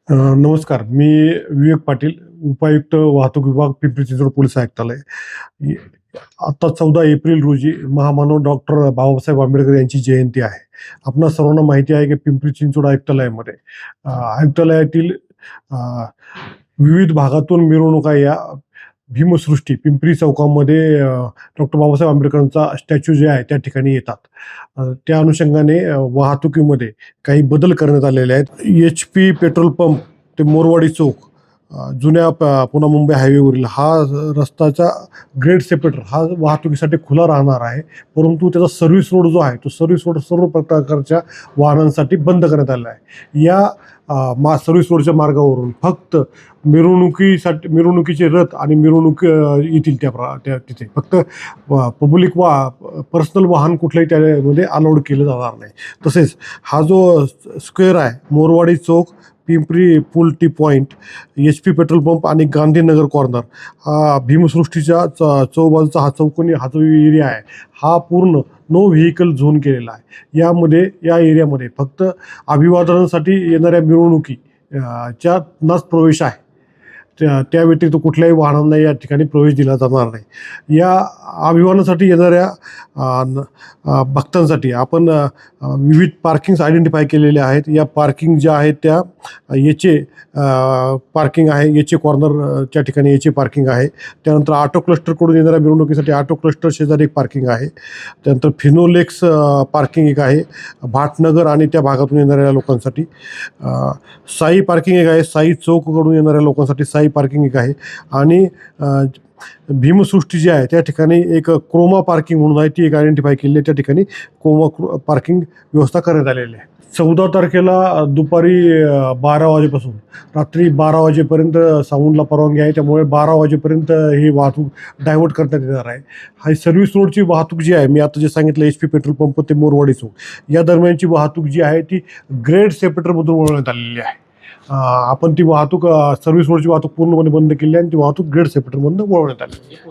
नमस्कार. मी विवेक पाटील, उपायुक्त वाहतूक विभाग, पिंपरी चिंचवड पोलीस आयुक्तालय. इ आता 14 एप्रिल रोजी महामानव डॉक्टर बाबासाहेब आंबेडकर यांची जयंती आहे. आपणा सर्वांना माहिती आहे की पिंपरी चिंचवड आयुक्तालयामध्ये आयुक्तालयातील अ, विविध भागातून मिरवणुका या भीमसृष्टी पिंपरी चौकामध्ये डॉक्टर बाबासाहेब आंबेडकरांचा स्टॅच्यू जे आहे त्या ठिकाणी येतात. त्या अनुषंगाने वाहतुकीमध्ये काही बदल करण्यात आलेले आहेत. HP पेट्रोल पंप ते मोरवाडी चौक, जुन्या पुणे मुंबई हायवेवरील हा रस्त्याचा ग्रेड सेपरेटर हा वाहतुकीसाठी खुला राहणार आहे. परंतु त्याचा सर्व्हिस रोड जो आहे तो सर्व्हिस रोड सर्व प्रकारच्या वाहनांसाठी बंद करण्यात आलेला आहे. या सर्व्हिस रोडच्या मार्गावरून फक्त मिरवणुकीचे रथ आणि मिरवणूक येतील त्या तिथे. फक्त पब्लिक पर्सनल वाहन कुठलंही त्यामध्ये अलाउड केलं जाणार नाही. तसेच हा जो स्क्वेअर आहे, मोरवाडी चौक, पिंपरी पूल T point, HP petrol pump आणि गांधीनगर कॉर्नर, हा भीमसृष्टीच्या चौबाजूचा हा चौकोनी हा जो एरिया आहे हा पूर्ण नो व्हेकल झोन केलेला आहे. या एरियामध्ये फक्त अभिवादनासाठी येणाऱ्या मिरवणुकी च्या नाच प्रवेश आहे. त्या व्यतिरिक्त कुठल्याही वाहनांना या ठिकाणी प्रवेश दिला जाणार नाही. या अभिवादनासाठी येणाऱ्या भक्तांसाठी आपण विविध पार्किंग्स आयडेंटिफाय केलेले आहेत. या पार्किंग ज्या आहेत त्या याचे पार्किंग आहे, याचे कॉर्नरच्या ठिकाणी याचे पार्किंग आहे. त्यानंतर ऑटो क्लस्टरकडून येणाऱ्या मिरवणुकीसाठी ऑटो क्लस्टर शेजारी एक पार्किंग आहे. त्यानंतर फिनोलेक्स पार्किंग एक आहे भाटनगर आणि त्या भागातून येणाऱ्या लोकांसाठी. साई पार्किंग एक आहे, साई चौककडून येणाऱ्या लोकांसाठी साई पार्किंग एक आहे. आणि भीमसृष्टी जी आहे त्या ठिकाणी एक क्रोमा पार्किंग म्हणून आहे, ती एक आयडेंटिफाय केली आहे. त्या ठिकाणी क्रोमा पार्किंग व्यवस्था करण्यात आलेली आहे. 14 तारखेला दुपारी 12 वाजेपासून रात्री 12 वाजेपर्यंत साऊंडला परवानगी आहे. त्यामुळे 12 वाजेपर्यंत ही वाहतूक डायव्हर्ट करण्यात येणार आहे. हा सर्व्हिस रोडची वाहतूक जी आहे, मी आता जे सांगितलं HP पेट्रोल पंप ते मोरवाडी चौक या दरम्यानची वाहतूक जी आहे ती ग्रेड सेपरेटरमधून वळवण्यात आलेली आहे. आपण ती वाहतूक सर्व्हिस रोडची वाहतूक पूर्णपणे बंद केली आहे आणि ती वाहतूक ग्रेड सेपरेटरमधून वळवण्यात आली.